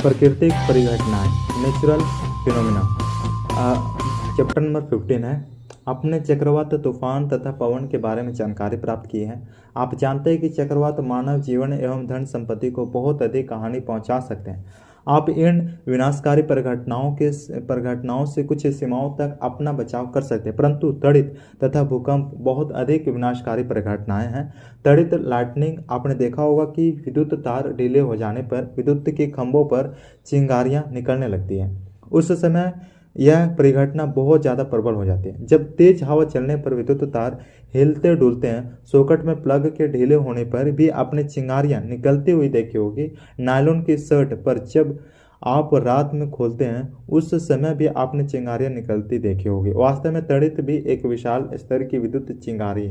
प्राकृतिक परिघटनाएं, natural phenomena. Chapter number 15 है। आपने चक्रवात, तूफान तथा पवन के बारे में जानकारी प्राप्त की है। आप जानते हैं कि चक्रवात मानव जीवन एवं धन संपत्ति को बहुत अधिक हानि पहुंचा सकते हैं। आप इन विनाशकारी परिघटनाओं से कुछ सीमाओं तक अपना बचाव कर सकते हैं, परंतु त्वरित तथा भूकंप बहुत अधिक विनाशकारी परिघटनाएं हैं। त्वरित लाइटनिंग, आपने देखा होगा कि विद्युत तार ढीले हो जाने पर विद्युत के खंभों पर चिंगारियां निकलने लगती हैं। उस समय यह परिघटना बहुत ज़्यादा प्रबल हो जाती है। जब तेज हवा चलने पर विद्युत तार हिलते डुलते हैं। सॉकेट में प्लग के ढीले होने पर भी आपने चिंगारियां निकलती हुई देखी होगी। नायलॉन की शर्ट पर जब आप रात में खोलते हैं उस समय भी आपने चिंगारियां निकलती देखी होगी। वास्तव में तड़ित भी एक विशाल स्तर की विद्युत चिंगारी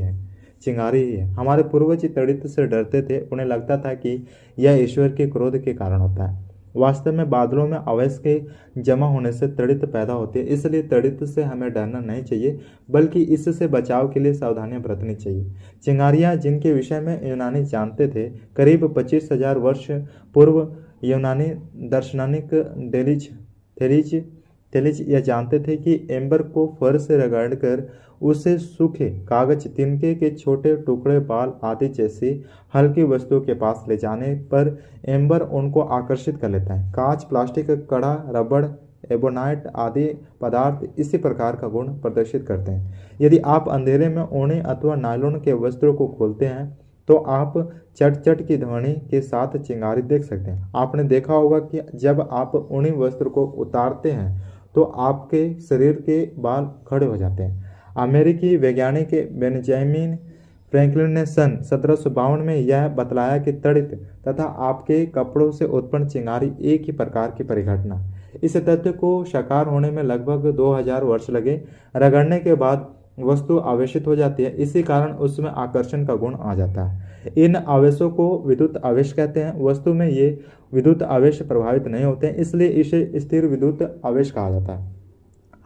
ही है। हमारे पूर्वज तड़ित से डरते थे। उन्हें लगता था कि यह ईश्वर के क्रोध के कारण होता है। वास्तव में बादलों में अवैस के जमा होने से तड़ित पैदा होती है। इसलिए तड़ित से हमें डरना नहीं चाहिए, बल्कि इससे बचाव के लिए सावधानियां बरतनी चाहिए। चिंगारियां, जिनके विषय में यूनानी जानते थे, करीब 25,000 वर्ष पूर्व यूनानी दार्शनिक थेलीज यह जानते थे कि एम्बर को फर से रगड़कर उसे सूखे कागज, तिनके के छोटे टुकड़े, बाल आदि जैसी हल्की वस्तुओं के पास ले जाने पर एम्बर उनको आकर्षित कर लेता है। कांच, प्लास्टिक, कड़ा, रबड़, एबोनाइट आदि पदार्थ इसी प्रकार का गुण प्रदर्शित करते हैं। यदि आप अंधेरे में ऊनी अथवा नायलॉन के वस्त्रों को खोलते हैं तो आप चट की ध्वनि के साथ चिंगारी देख सकते हैं। आपने देखा होगा कि जब आप ऊनी वस्त्र को उतारते हैं तो आपके शरीर के बाल खड़े हो जाते हैं। अमेरिकी वैज्ञानिक बेंजामिन फ्रैंकलिन ने सन 1752 में यह बतलाया कि तड़ित तथा आपके कपड़ों से उत्पन्न चिंगारी एक ही प्रकार की परिघटना। इस तथ्य को साकार होने में लगभग 2000 वर्ष लगे। रगड़ने के बाद वस्तु आवेशित हो जाती है, इसी कारण उसमें आकर्षण का गुण आ जाता है। इन आवेशों को विद्युत आवेश कहते हैं। वस्तु में ये विद्युत आवेश प्रभावित नहीं होते हैं, इसलिए इसे स्थिर विद्युत आवेश कहा जाता है।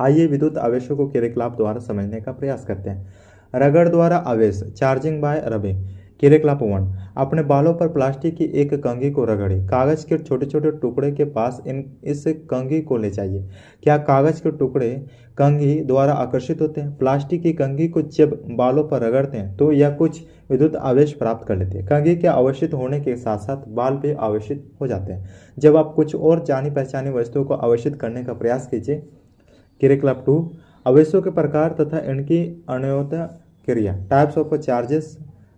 आइए विद्युत आवेशों को किर्चॉफ द्वारा समझने का प्रयास करते हैं। रगड़ द्वारा आवेश, चार्जिंग बाय रबिंग। किर्चॉफ 1, अपने बालों पर प्लास्टिक की एक कंघी को रगड़े। कागज के छोटे छोटे टुकड़े के पास इस कंघी को ले जाइए। क्या कागज के टुकड़े कंघी द्वारा आकर्षित होते हैं? प्लास्टिक की कंघी को जब बालों पर रगड़ते हैं तो यह कुछ विद्युत आवेश प्राप्त कर लेते हैं। कंघी के आवेशित होने के साथ साथ बाल भी आवेशित हो जाते हैं। जब आप कुछ और जानी पहचानी वस्तुओं को आवेशित करने का प्रयास कीजिए। किर्चॉफ 2, आवेशों के प्रकार तथा इनकी अन्योन्य क्रिया। Types of charges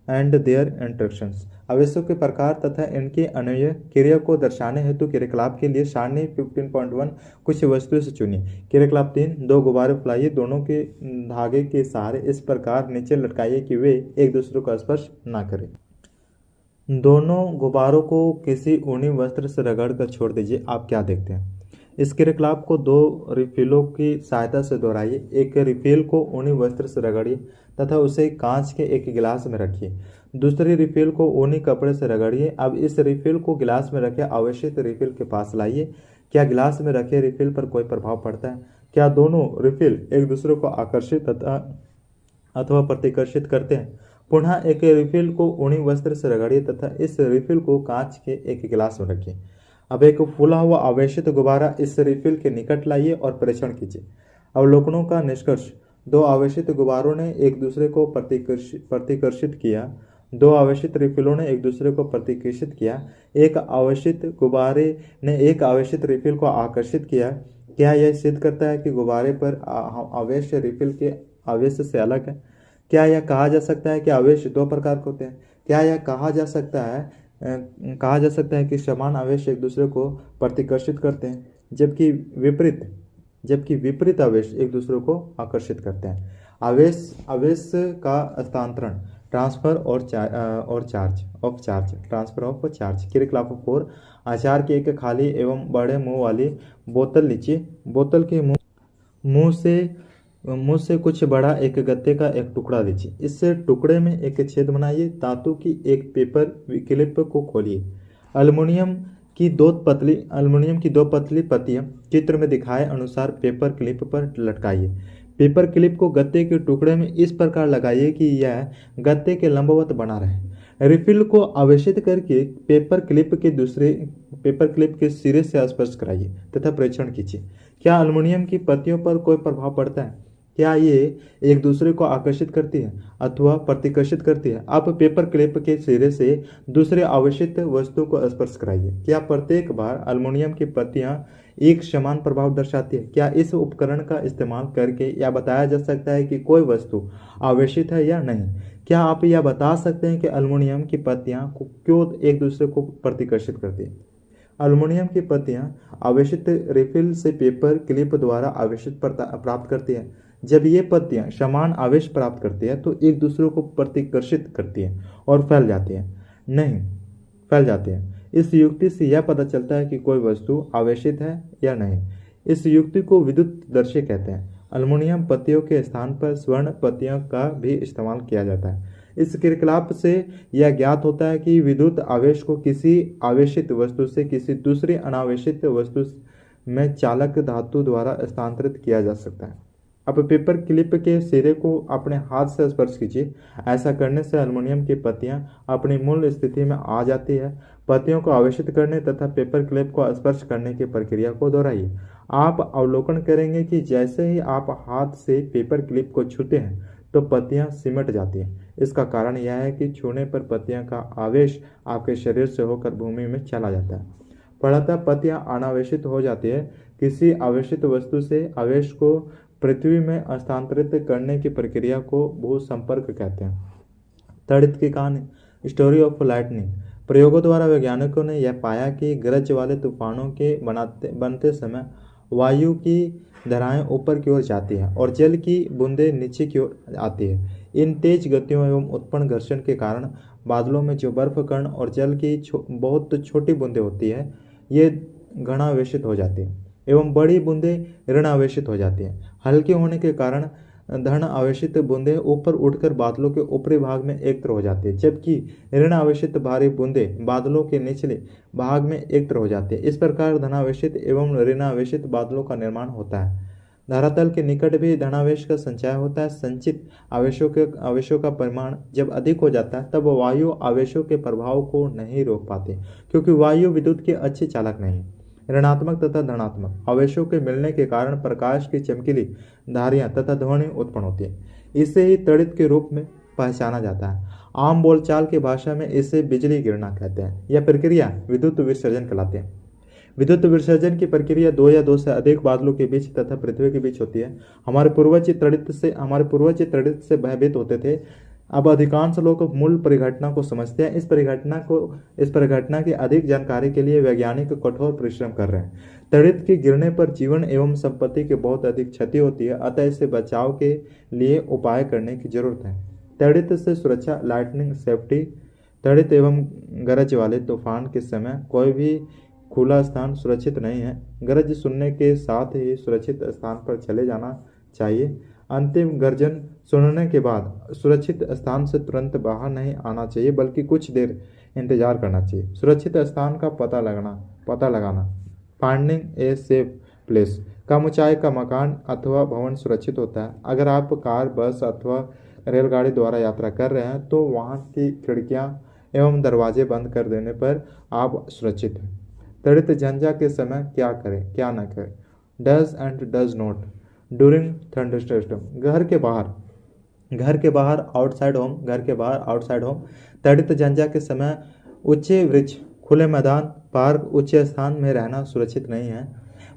and their interactions. आवेशों के प्रकार तथा इनकी अन्वय क्रिया को दर्शाने हेतु किर्चॉफ के लिए सारणी 15.1 कुछ वस्तुओं से चुनिए। किर्चॉफ 3, 2 गुब्बारे फैलाइए, दोनों के धागे के सहारे इस प्रकार नीचे लटकाइए कि वे एक दूसरे को स्पर्श न करें। दोनों गुब्बारों को किसी ऊनी वस्त्र से रगड़ कर छोड़ दीजिए। आप क्या देखते हैं? इस किर्चॉफ को 2 रिफिलों की सहायता से दोहराइए। एक रिफिल को ऊनी वस्त्र से रगड़िए तथा उसे कांच के एक गिलास में रखिए। दूसरी रिफिल को ऊनी कपड़े से रगड़िए। अब इस रिफिल को गिलास में रखे आवेशित रिफिल के पास लाइए। क्या गिलास में रखे रिफिल पर कोई प्रभाव पड़ता है? क्या दोनों रिफिल एक दूसरे को आकर्षित अथवा प्रतिकर्षित करते हैं? पुनः एक रिफिल को ऊनी वस्त्र से रगड़िए तथा इस रिफिल को कांच के एक गिलास में रखिए। अब एक फूला हुआ आवेशित गुब्बारा इस रिफिल के निकट लाइए और परीक्षण कीजिए। अवलोकनों का निष्कर्ष। 2 आवेशित गुब्बारों ने एक दूसरे को प्रतिकर्षित किया। 2 आवेशित रिफिलों ने एक दूसरे को प्रतिकर्षित किया। एक आवेशित गुब्बारे ने एक आवेशित रिफिल को आकर्षित किया। क्या यह सिद्ध करता है कि गुब्बारे पर आवेश रिफिल के आवेश से अलग है? क्या यह कहा जा सकता है कि आवेश 2 प्रकार के होते हैं? क्या यह कहा जा सकता है कि समान आवेश एक दूसरे को प्रतिकर्षित करते हैं, जबकि विपरीत आवेश एक दूसरे को आकर्षित करते हैं? आवेश का हस्तांतरण, ट्रांसफर ऑफ चार्ज। किर्चॉफ 4, आचार की एक खाली एवं बड़े मुंह वाली बोतल लीजिए। बोतल के मुंह से कुछ बड़ा एक गत्ते का एक टुकड़ा लीजिए। इस टुकड़े में एक छेद बनाइए। धातु की एक पेपर क्लिप को खोलिए। एल्युमिनियम की 2 पतली पत्तियां चित्र में दिखाए अनुसार पेपर क्लिप पर लटकाइए। पेपर क्लिप को गत्ते के टुकड़े में इस प्रकार लगाइए कि यह गत्ते के लंबवत बना रहे। रिफिल को आवेशित करके पेपर क्लिप के सिरे से स्पर्श कराइए तथा परीक्षण कीजिए। क्या अल्युमिनियम की पत्तियों पर कोई प्रभाव पड़ता है? क्या ये एक दूसरे को आकर्षित करती है अथवा प्रतिकर्षित करती है? आप पेपर क्लिप के सिरे से दूसरे आवेशित वस्तु को स्पर्श कराइए। क्या प्रत्येक बार अल्युमिनियम की पत्तियां एक समान प्रभाव दर्शाती है? क्या इस उपकरण का इस्तेमाल करके यह बताया जा सकता है कि कोई वस्तु आवेशित है या नहीं? क्या आप यह बता सकते हैं कि अल्युमिनियम की पत्तियां क्यों एक दूसरे को प्रतिकर्षित करती है? अल्युमिनियम की पत्तियां आवेशित रिफिल से पेपर क्लिप द्वारा आवेशित प्राप्त करती है। जब ये पत्तियां समान आवेश प्राप्त करती है तो एक दूसरे को प्रतिकर्षित करती है और फैल जाती है। नहीं, फैल जाती है। इस युक्ति से यह पता चलता है कि कोई वस्तु आवेशित है या नहीं। इस युक्ति को विद्युत दर्शी कहते हैं। अल्युमिनियम पत्तियों के स्थान पर स्वर्ण पत्तियों का भी इस्तेमाल किया जाता है। इस क्रियाकलाप से यह ज्ञात होता है कि विद्युत आवेश को किसी आवेशित वस्तु से किसी दूसरी अनावेशित वस्तु में चालक धातु द्वारा स्थानांतरित किया जा सकता है। अब पेपर क्लिप के सिरे को अपने हाथ से स्पर्श कीजिए। ऐसा करने से अल्युमिनियम की पत्तियां अपनी मूल स्थिति में आ जाती है। पत्तियों को आवेशित करने तथा पेपर क्लिप को स्पर्श करने की प्रक्रिया को दोहराइए। आप अवलोकन करेंगे कि जैसे ही आप हाथ से पेपर क्लिप को छूते हैं तो पत्तियां सिमट जाती हैं। इसका कारण यह है कि छूने पर पत्तियां का आवेश आपके शरीर से होकर भूमि में चला जाता है। फलतः पत्तियां अनावेशित हो जाती है। किसी आवेशित वस्तु से आवेश को पृथ्वी में स्थानांतरित करने की प्रक्रिया को भूसंपर्क कहते हैं। तड़ित की कहानी, स्टोरी ऑफ लाइटनिंग। प्रयोगों द्वारा वैज्ञानिकों ने यह पाया कि गरज वाले तूफानों के बनते समय वायु की धाराएं ऊपर की ओर जाती हैं और जल की बूंदें नीचे की ओर आती है। इन तेज गतियों एवं उत्पन्न घर्षण के कारण बादलों में जो बर्फ कण और जल की बहुत छोटी बूंदें होती है, ये घनावेशित हो जाती है एवं बड़ी बूंदें ऋणावेशित हो जाती हैं। हल्के होने के कारण धन आवेशित बूंदें ऊपर उठकर बादलों के ऊपरी भाग में एकत्र हो जाती है, जबकि ऋण आवेशित भारी बूंदें बादलों के निचले भाग में एकत्र हो जाती है। इस प्रकार धनावेशित एवं ऋणावेशित बादलों का निर्माण होता है। धरातल के निकट भी धनावेश का संचय होता है। संचित आवेशों का परिमाण जब अधिक हो जाता है तब वायु आवेशों के प्रभाव को नहीं रोक पाते, क्योंकि वायु विद्युत के अच्छे चालक नहीं। ऋणात्मक तथा धनात्मक आवेशों के मिलने के कारण प्रकाश की चमकीली धारियां तथा ध्वनि उत्पन्न होती है। इसे ही तड़ित के रूप में पहचाना जाता है। आम बोलचाल की भाषा में इसे बिजली गिरना कहते हैं। यह प्रक्रिया विद्युत विसर्जन कहलाती है। विद्युत विसर्जन की प्रक्रिया दो या दो से अधिक बादलों के बीच तथा पृथ्वी के बीच होती है। हमारे पूर्वज तड़ित से भयभीत होते थे। अब अधिकांश लोग मूल परिघटना को समझते हैं। इस परिघटना की अधिक जानकारी के लिए वैज्ञानिक कठोर परिश्रम कर रहे हैं। तड़ित के गिरने पर जीवन एवं संपत्ति की बहुत अधिक क्षति होती है, अतः इससे बचाव के लिए उपाय करने की जरूरत है। तड़ित से सुरक्षा, लाइटनिंग सेफ्टी। तड़ित एवं गरज वाले तूफान के समय कोई भी खुला स्थान सुरक्षित नहीं है। गरज सुनने के साथ ही सुरक्षित स्थान पर चले जाना चाहिए। अंतिम गर्जन सुनने के बाद सुरक्षित स्थान से तुरंत बाहर नहीं आना चाहिए, बल्कि कुछ देर इंतजार करना चाहिए। सुरक्षित स्थान का पता लगाना। Finding a safe place. कम ऊंचाई का मकान अथवा भवन सुरक्षित होता है। अगर आप कार, बस अथवा रेलगाड़ी द्वारा यात्रा कर रहे हैं तो वहां की खिड़कियां एवं दरवाजे बंद कर देने पर आप सुरक्षित हैं। तड़ित झंझा के समय क्या करें, क्या न करें। Does and does not during thunderstorm. घर के बाहर आउटसाइड होम। तड़ित झंझा के समय ऊंचे वृक्ष, खुले मैदान, पार्क, ऊंचे स्थान में रहना सुरक्षित नहीं है।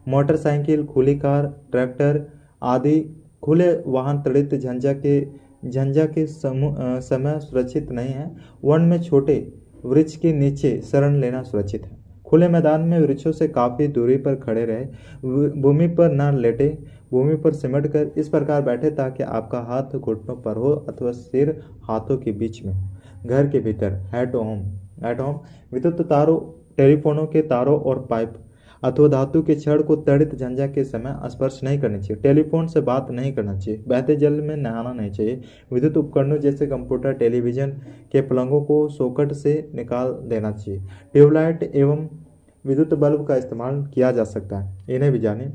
मोटरसाइकिल, खुली कार, ट्रैक्टर आदि खुले वाहन तड़ित झंझा के समय सुरक्षित नहीं है। वन में छोटे वृक्ष के नीचे शरण लेना सुरक्षित है। खुले मैदान में वृक्षों से काफी दूरी पर खड़े रहे। भूमि पर न लेटे, भूमि पर सिमट कर इस प्रकार बैठे ताकि आपका हाथ घुटनों पर हो अथवा सिर हाथों के बीच में। घर के भीतर एट होम विद्युत तारों, टेलीफोनों के तारों और पाइप अथवा धातु के छड़ को तड़ित झंझा के समय स्पर्श नहीं करना चाहिए। टेलीफोन से बात नहीं करना चाहिए। बहते जल में नहाना नहीं चाहिए। विद्युत उपकरणों जैसे कंप्यूटर, टेलीविजन के प्लगों को सॉकेट से निकाल देना चाहिए। ट्यूबलाइट एवं विद्युत बल्ब का इस्तेमाल किया जा सकता है, इन्हें भी जानिए।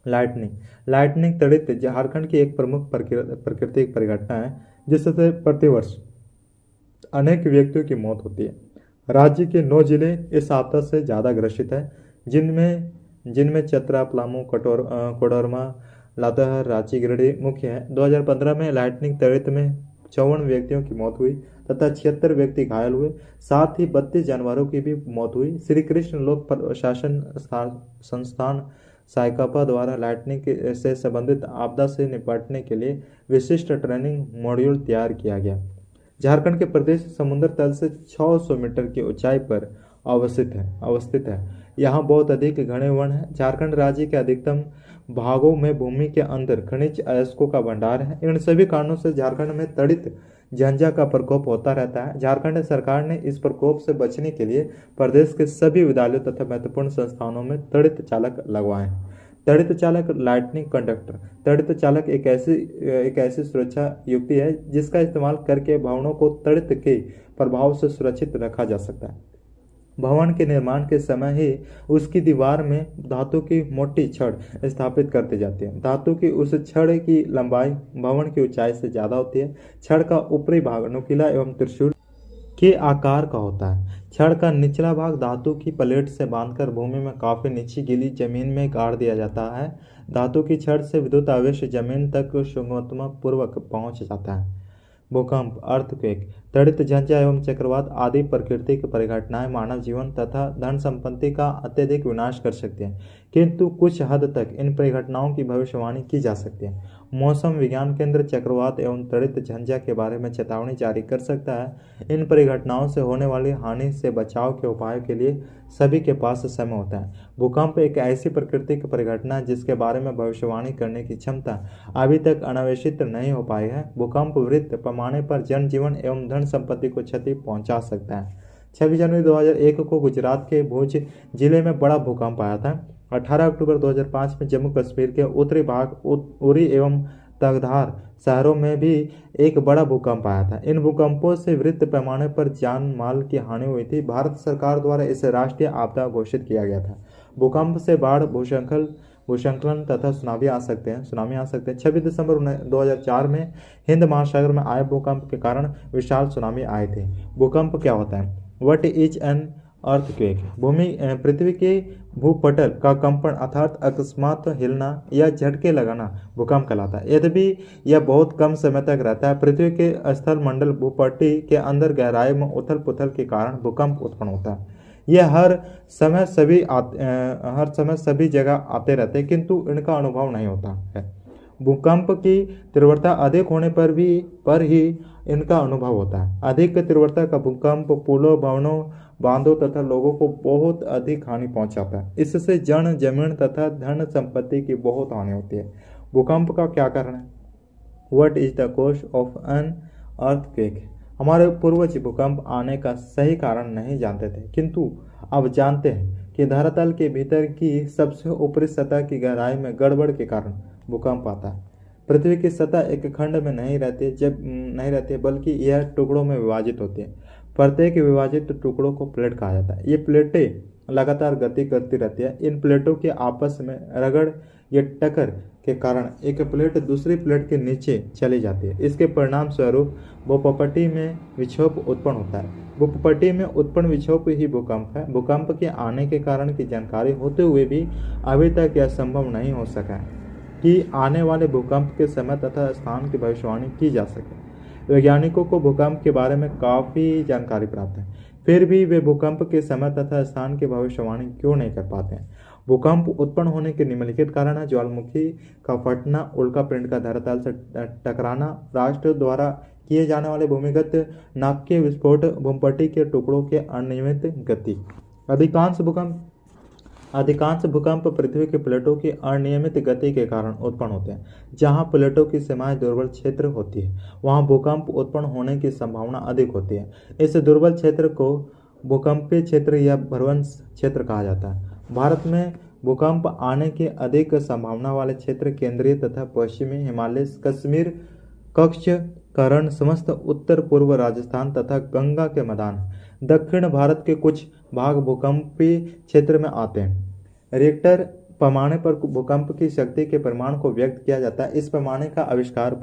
लाइटनिंग तड़ित झारखंड की एक प्रमुख प्राकृतिक परिघटना है जिससे प्रतिवर्ष अनेक व्यक्तियों की मौत होती है। राज्य के 9 जिले इस आपदा से ज़्यादा ग्रसित है, जिनमें जिनमें चतरा, पलामू, कोडरमा, लातेहार, रांची, गिरिडीह मुख्य है। 2015 में लाइटनिंग तड़ित में 54 व्यक्तियों की मौत हुई तथा 76 व्यक्ति घायल हुए। साथ ही 32 जानवरों की भी मौत हुई। श्री कृष्ण लोक प्रशासन संस्थान साइकापा द्वारा लाइटनिंग से संबंधित आपदा से निपटने के लिए विशिष्ट ट्रेनिंग मॉड्यूल तैयार किया गया। झारखंड के प्रदेश समुद्र तल से 600 मीटर की ऊंचाई पर अवस्थित है। यहाँ बहुत अधिक घने वन है। झारखंड राज्य के अधिकतम भागों में भूमि के अंदर खनिज अयस्कों का भंडार है। इन सभी कारणों से झारखंड में तड़ित झंझा का प्रकोप होता रहता है। झारखंड सरकार ने इस प्रकोप से बचने के लिए प्रदेश के सभी विद्यालयों तथा महत्वपूर्ण संस्थानों में तड़ित चालक लगवाए हैं। तड़ित चालक लाइटनिंग कंडक्टर। तड़ित चालक एक ऐसी सुरक्षा युक्ति है जिसका इस्तेमाल करके भवनों को तड़ित के प्रभाव से सुरक्षित रखा जा सकता है। भवन के निर्माण के समय ही उसकी दीवार में धातु की मोटी छड़ स्थापित करती जाती है। धातु की उस छड़ की लंबाई भवन की ऊंचाई से ज्यादा होती है। छड़ का ऊपरी भाग नुकीला एवं त्रिशूल के आकार का होता है। छड़ का निचला भाग धातु की प्लेट से बांधकर भूमि में काफी नीचे गीली जमीन में गाड़ दिया जाता है। धातु की छड़ से विद्युत आवेश जमीन तक सुगमतापूर्वक पहुंच जाता है। भूकंप, अर्थक्वेक, तड़ित झंझा एवं चक्रवात आदि प्राकृतिक परिघटनाएं मानव जीवन तथा धन संपत्ति का अत्यधिक विनाश कर सकते हैं, किंतु कुछ हद तक इन परिघटनाओं की भविष्यवाणी की जा सकती है। मौसम विज्ञान केंद्र चक्रवात एवं तड़ित झंझा के बारे में चेतावनी जारी कर सकता है। इन परिघटनाओं से होने वाली हानि से बचाव के उपायों के लिए सभी के पास समय होता है। भूकंप एक ऐसी प्राकृतिक परिघटना है जिसके बारे में भविष्यवाणी करने की क्षमता अभी तक अन्वेषित नहीं हो पाई है। भूकंप वृत्त पैमाने पर जनजीवन एवं धन संपत्ति को क्षति पहुंचा सकता है। 26 जनवरी 2001 को गुजरात के भुज जिले में बड़ा भूकंप आया था। 18 अक्टूबर 2005 में जम्मू कश्मीर के उत्तरी भाग उरी एवं तगधार शहरों में भी एक बड़ा भूकंप आया था। इन भूकंपों से वृत्त पैमाने पर जान माल की हानि हुई थी। भारत सरकार द्वारा इसे राष्ट्रीय आपदा घोषित किया गया था। भूकंप से बाढ़, भूस्खलन तथा सुनामी आ सकते हैं। 26 दिसंबर 2004 में हिंद महासागर में आए भूकंप के कारण विशाल सुनामी आए थे। भूकंप क्या होता है? What is an earthquake? पृथ्वी के भूपटल का कंपन अर्थात अकस्मात हिलना या झटके लगाना भूकंप कहलाता है। यद्यपि यह बहुत कम समय तक रहता है, पृथ्वी के स्थल मंडल भूपट्टी के अंदर गहराई में उथल पुथल के कारण भूकंप उत्पन्न होता है। यह हर समय सभी जगह आते रहते हैं, किंतु इनका अनुभव नहीं होता है। भूकंप की तीव्रता अधिक होने पर ही इनका अनुभव होता है। अधिक तीव्रता का भूकंप पुलों, भवनों, बांधों तथा लोगों को बहुत अधिक हानि पहुंचाता है। इससे जन, जमीन तथा धन संपत्ति की बहुत हानि होती है। भूकंप का क्या कारण है? What is the cause of an earthquake? हमारे पूर्वज भूकंप आने का सही कारण नहीं जानते थे, किंतु अब जानते हैं कि धरातल के भीतर की सबसे ऊपरी सतह की गहराई में गड़बड़ के कारण भूकंप आता है। पृथ्वी की सतह एक खंड में नहीं रहती बल्कि यह टुकड़ों में विभाजित होती है। प्रत्येक विभाजित टुकड़ों को प्लेट कहा जाता है। ये प्लेटें लगातार गति करती रहती है। इन प्लेटों के आपस में रगड़ या टक्कर के कारण एक प्लेट दूसरी प्लेट के नीचे चली जाती है। इसके परिणाम स्वरूप भूपट्टी में विक्षोभ उत्पन्न होता है। भूपट्टी में उत्पन्न विक्षोभ ही भूकंप है। भूकंप के आने के कारण की जानकारी होते हुए भी अभी तक यह संभव नहीं हो सका है कि आने वाले भूकंप के समय तथा स्थान की भविष्यवाणी की जा सके। वैज्ञानिकों को भूकंप के बारे में काफ़ी जानकारी प्राप्त है, फिर भी वे भूकंप के समय तथा स्थान की भविष्यवाणी क्यों नहीं कर पाते हैं? भूकंप उत्पन्न होने के निम्नलिखित कारण है: ज्वालामुखी का फटना, उल्कापिंड का धरातल से टकराना, राष्ट्र द्वारा किए जाने वाले भूमिगत नाक के विस्फोट, भूपट्टी के टुकड़ों के अनियमित गति। अधिकांश भूकंप पृथ्वी की प्लेटों की अनियमित गति के कारण उत्पन्न होते हैं। जहां प्लेटों की सीमाएं दुर्बल क्षेत्र होती है, वहां भूकंप उत्पन्न होने की संभावना अधिक होती है। इस दुर्बल क्षेत्र को भूकंपीय क्षेत्र या भ्रंश क्षेत्र कहा जाता है। भारत में भूकंप आने की अधिक संभावना वाले क्षेत्र केंद्रीय तथा पश्चिमी हिमालय, कश्मीर, कच्छ, करण, समस्त उत्तर पूर्व राजस्थान तथा गंगा के मैदान। दक्षिण भारत के कुछ भाग भूकंपीय क्षेत्र में आते हैं। रिक्टर पैमाने पर भूकंप की शक्ति के परिमाण को व्यक्त किया जाता है। इस पैमाने का आविष्कार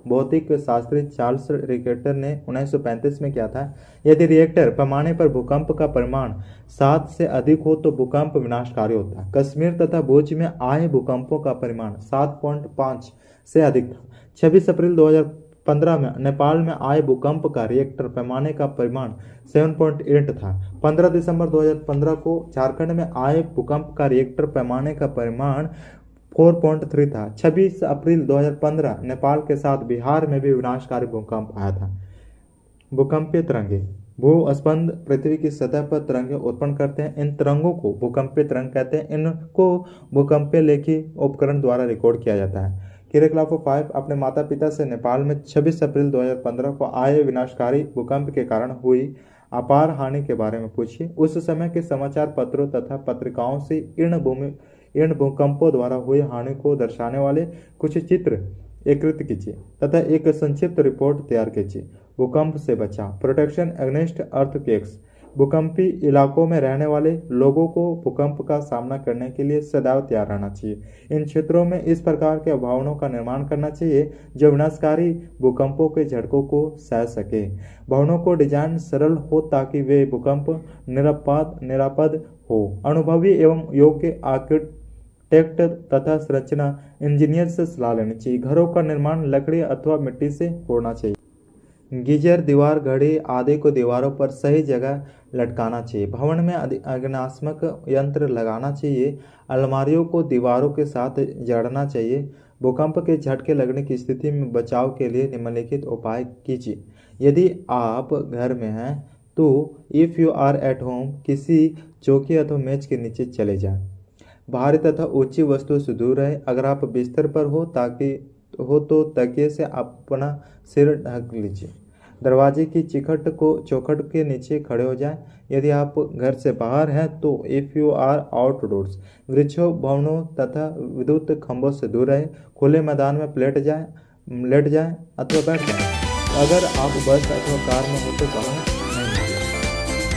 भौतिक शास्त्री चार्ल्स रिक्टर ने 1935 में किया था। यदि रिएक्टर पैमाने पर भूकंप का परिमाण 7 से अधिक हो तो भूकंप विनाशकारी होता है। कश्मीर तथा भुज में आए भूकंपों का परिमाण 7.5 से अधिक था। 26 अप्रैल 2015 में नेपाल में आए भूकंप का रिएक्टर पैमाने का परिमाण 7.8 था। 15 दिसंबर 2015 को झारखंड में आए भूकंप का रिएक्टर पैमाने का परिमाण 4.3 था। 26 अप्रैल 2015 नेपाल के साथ बिहार में भी विनाशकारी भूकंप आया था। भूकंपीय तरंगे भूस्पंद पृथ्वी की सतह पर तरंगे उत्पन्न करते हैं। इन तरंगों को भूकंपीय तरंग कहते हैं। इनको भूकंपीय लेखी उपकरण द्वारा रिकॉर्ड किया जाता है। किरेक्लाफो 5 अपने माता पिता से नेपाल में 26 अप्रैल 2015 को आए विनाशकारी भूकंप के कारण हुई अपार हानि के बारे में पूछिए। उस समय के समाचार पत्रों तथा पत्रिकाओं से इन भूकंपों द्वारा हुई हानि को दर्शाने वाले कुछ चित्र एकत्रित कीजिए तथा एक संक्षिप्त रिपोर्ट तैयार कीजिए। भूकंप से बचाव, प्रोटेक्शन अगेंस्ट अर्थक्वेक्स। भूकंपी इलाकों में रहने वाले लोगों को भूकंप का सामना करने के लिए सदैव तैयार रहना चाहिए। इन क्षेत्रों में इस प्रकार के भवनों का निर्माण करना चाहिए जो विनाशकारी भूकंपों के झटकों को सह सके। भवनों को डिजाइन सरल हो ताकि वे भूकंप निरापद हो। अनुभवी एवं योग्य आर्किटेक्ट तथा संरचना इंजीनियर से सलाह लेनी चाहिए। घरों का निर्माण लकड़ी अथवा मिट्टी से होना चाहिए। गीजर, दीवार, घड़ी आदि को दीवारों पर सही जगह लटकाना चाहिए। भवन में अग्निशामक यंत्र लगाना चाहिए। अलमारियों को दीवारों के साथ जड़ना चाहिए। भूकंप के झटके लगने की स्थिति में बचाव के लिए निम्नलिखित उपाय कीजिए। यदि आप घर में हैं तो if you are at home किसी चौकी अथवा मेज के नीचे चले जाएं। भारी तथा ऊंची वस्तुओं से दूर रहें। अगर आप बिस्तर पर हो तो तकिए से अपना सिर ढक लीजिए। दरवाजे की चौखट के नीचे खड़े हो जाएं। यदि आप घर से बाहर हैं तो इफ़ यू आर आउटडोर्स वृक्षों, भवनों तथा विद्युत खंभों से दूर रहें। खुले मैदान में लेट जाएं अथवा बैठ जाएं। अगर आप बस अथवा कार में हो तो बाहर